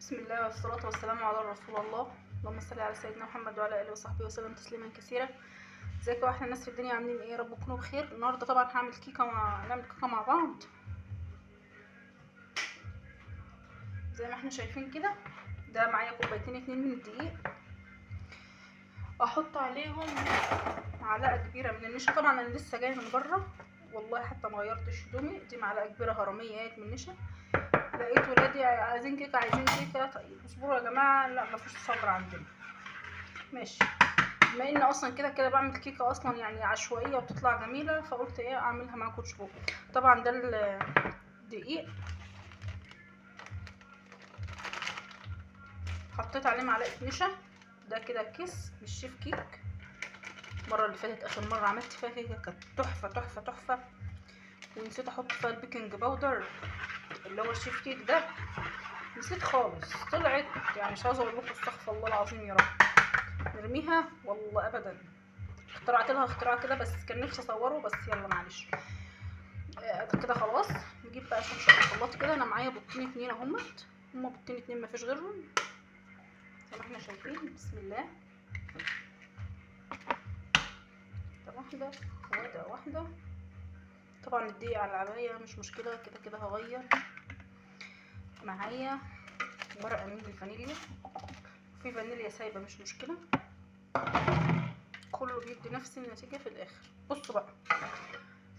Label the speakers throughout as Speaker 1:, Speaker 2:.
Speaker 1: بسم الله والصلاة والسلام على رسول الله. اللهم صل على سيدنا محمد وعلى آله وصحبه وسلم تسليما كثيرا. ازيكم يا احلى الناس في الدنيا، عاملين ايه؟ رب تكونوا بخير. النهارده طبعا هعمل نعمل كيكه مع بعض زي ما احنا شايفين كده. ده معايا كوبايتين 2 من الدقيق، احط عليهم معلقه كبيره من النشا. طبعا انا لسه جايه من بره والله، حتى ما غيرتش هدومي. دي معلقه كبيره هرميه من النشا. لقيت ولادي عايزين كيكه عايزين كيكه. طيب اصبروا يا جماعه، لا مفيش صبر عندنا. ماشي، بما ان اصلا كده كده بعمل كيكه اصلا يعني عشوائيه وبتطلع جميله، فقلت ايه اعملها معاكم تشوفوا. طبعا ده الدقيق حطيت عليه معلقه نشا. ده كده كيس مش شيف كيك. المره اللي فاتت اخر مره عملت فيها كيكه كانت تحفه تحفه تحفه، ونسيت احط فيها البيكنج باودر اللي هو الشيف كيك ده، نسيت خالص. طلعت يعني مش عاوزه اقول لكم استغفر الله العظيم يا رب، نرميها والله ابدا. اخترعت لها اختراع كده بس كان نفسي اصوره، بس يلا معلش. كده خلاص. نجيب بقى شويه الخلاط كده. انا معايا بيضتين 2 اهمت، هما بيضتين 2 مفيش غيرهم زي ما احنا شايفين. بسم الله. واحده واحده واحده. طبعا الدقيق على العبايه مش مشكله، كده كده هغير. معايا ورقه من الفانيليا، في فانيليا سايبه مش مشكله، كله بيدي نفس النتيجه في الاخر. بصوا بقى،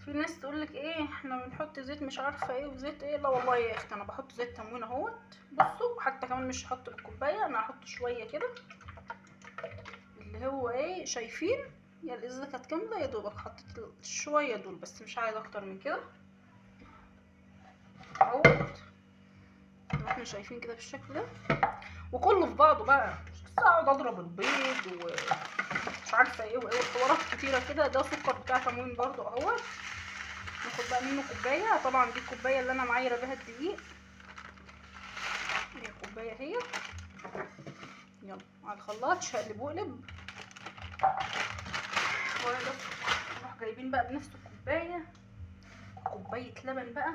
Speaker 1: في ناس تقولك ايه احنا بنحط زيت مش عارفه ايه وزيت ايه. لا والله يا اختي انا بحط زيت تموين اهوت. بصوا حتى كمان مش هحط بالكوبايه، انا هحط شويه كده اللي هو ايه شايفين. يا الازازه كانت كامله يا دوبك حطيت شويه دول بس، مش عايزه اكتر من كده اهوت. احنا شايفين كده بالشكل ده، وكله في بعضه بقى. مش اقعد اضرب البيض ومش عارفه ايه وايه وحوارات كتيره كده. ده سكر بتاع تموين برضو اهوت. ناخد بقى منه كوبايه. طبعا دي الكوبايه اللي انا معايره بيها الدقيق، هي الكوبايه هي. يلا على الخلاط شقلب وقلب. نروح جايبين بقى بنفس الكوبايه كوبايه لبن بقى.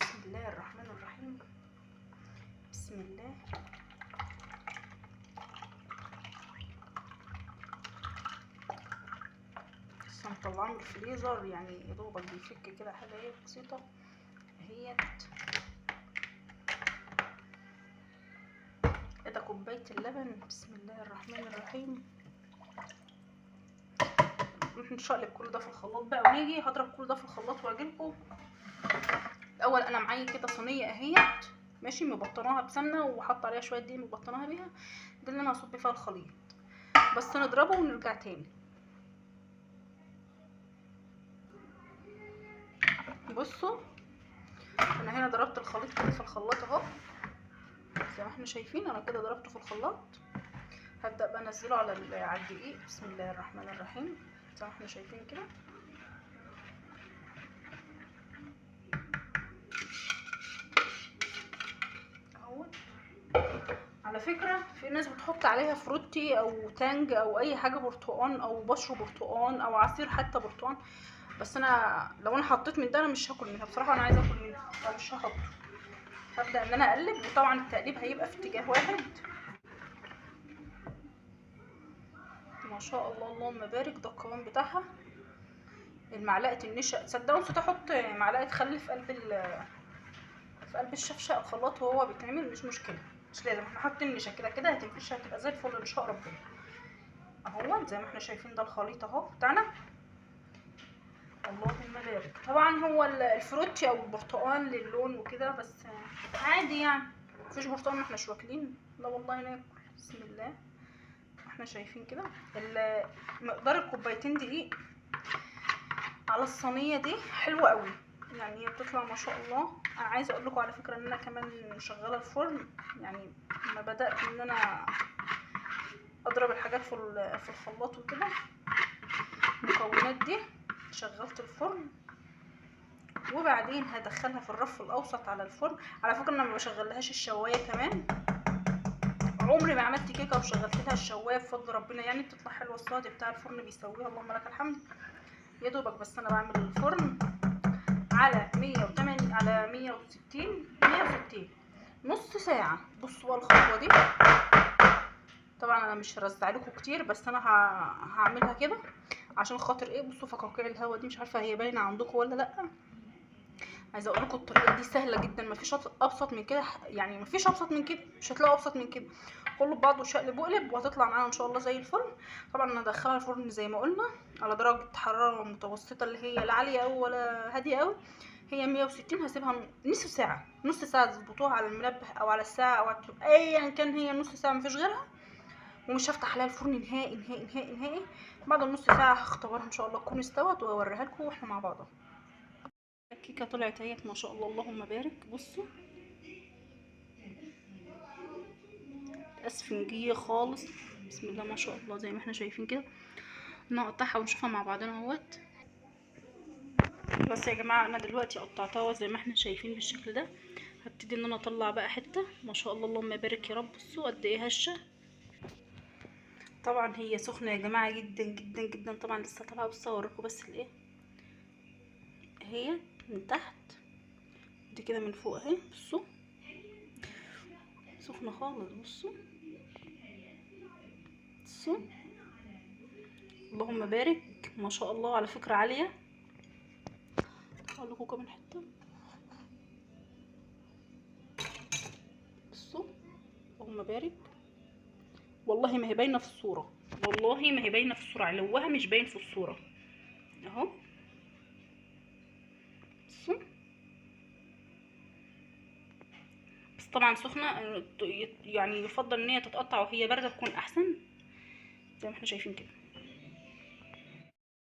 Speaker 1: بسم الله الرحمن الرحيم. بسم الله. لسه مطلعاه من الفريزر يعني يا دوبك بيفك كده، حاجه ايه بسيطه اهيت. ده كوبايه اللبن. بسم الله الرحمن الرحيم. نشقلب كل ده في الخلاط بقى، ونيجي هضرب كل ده في الخلاط واجيلكم. الاول انا معايا كده صينيه اهيت ماشي، مبطناها بسمنه وحط عليها شويه دقيق مبطناها بيها. ده اللي انا هصب فيها الخليط، بس نضربه ونرجع تاني. بصوا انا هنا ضربت الخليط كده في الخلاط اهو زي ما احنا شايفين. انا كده ضربته في الخلاط. هبدا بقى انزله على الدقيق. بسم الله الرحمن الرحيم زي ما احنا شايفين كده اهو. على فكره في ناس بتحط عليها فروتي او تانج او اي حاجه، برتقان او بشر برتقان او عصير حتى برتقان، بس انا لو انا حطيت من ده انا مش هاكل منها بصراحه. انا عايزه اكل منها فمش هحطه. هبدا ان انا اقلب، وطبعا التقليب هيبقى في اتجاه واحد. ما شاء الله اللهم بارك. ده القوام بتاعها. المعلقه النشا، تصدقوا نسيت احط معلقه خل في قلب الشفشه الخلاط وهو بيتعمل. مش مشكله مش لازم، احنا حاطين النشا كده كده هتنفش، هتبقى زي الفل ان شاء ربنا. اهو زي ما احنا شايفين ده الخليط اهو بتاعنا. اللهم بارك. طبعا هو الفروتي او البرتقال للون وكده، بس عادي يعني مفيش برتقال ما احناش واكلين. لا والله ناكل. بسم الله. احنا شايفين كده مقدار الكوبايتين دقيق على الصينيه دي حلوه قوي يعني، هي بتطلع ما شاء الله. انا عايزه اقول لكم على فكره ان انا كمان مشغله الفرن يعني. ما بدات ان انا اضرب الحاجات في الخلاط وكده، المكونات دي شغلت الفرن، وبعدين هدخلها في الرف الاوسط على الفرن. على فكره انا ما بشغلهاش الشوايه كمان، عمري ما عملت كيكه وشغلت لها الشوايه بفضل ربنا يعني. بتطلع حلوه، الصاج بتاع الفرن بيسويها اللهم لك الحمد. يا دوبك بس انا بعمل الفرن على 180 على 160 نص ساعه. بصوا بقى الخطوه دي، طبعا انا مش هرزع لكم كتير، بس انا هعملها كده عشان خاطر ايه. بصوا فقاقيع الهوا دي، مش عارفه هي باينه عندكم ولا لا. عايزه اقول لكم الطريقه دي سهله جدا، مفيش ابسط من كده، يعني مفيش ابسط من كده، مش هتلاقوا ابسط من كده. كله ببعضه وشقلب وقلب وهتطلع معانا ان شاء الله زي الفل. طبعا انا هدخلها الفرن زي ما قلنا على درجه حراره متوسطه، اللي هي لا عاليه قوي ولا هاديه قوي، هي 160. هسيبها نص ساعه، نص ساعه تظبطوها على المنبه او على الساعه او على ايا كان، هي نص ساعه مفيش غيرها. ومش هفتح عليها الفرن نهائي نهائي نهائي نهائي. بعد النص ساعه هختبرها ان شاء الله تكون استوت وهوريها لكم واحنا مع بعض. الكيكه طلعت اهيت ما شاء الله اللهم بارك. بصوا اسفنجيه خالص، بسم الله ما شاء الله زي ما احنا شايفين كده. نقطعها ونشوفها مع بعضنا اهوت. بس يا جماعه انا دلوقتي قطعتها زي ما احنا شايفين بالشكل ده. هبتدي ان انا اطلع بقى حته ما شاء الله اللهم بارك يا رب. بصوا قد ايه هشه. طبعا هي سخنه يا جماعه جدا جدا جدا، طبعا لسه طالعه. بصوا اوريكم بس الايه، هي من تحت دي كده من فوق اهي. بصوا سخنه خالص. بصوا بصوا اللهم بارك ما شاء الله. على فكره عاليه. هقول لكم كمان حته. بصوا اللهم بارك. والله ما هي باينه في الصوره، والله ما هي باينه في الصوره، علوها مش باين في الصوره اهو. بصوا بس طبعا سخنه، يعني يفضل ان هي تتقطع وهي بارده تكون احسن زي ما احنا شايفين كده.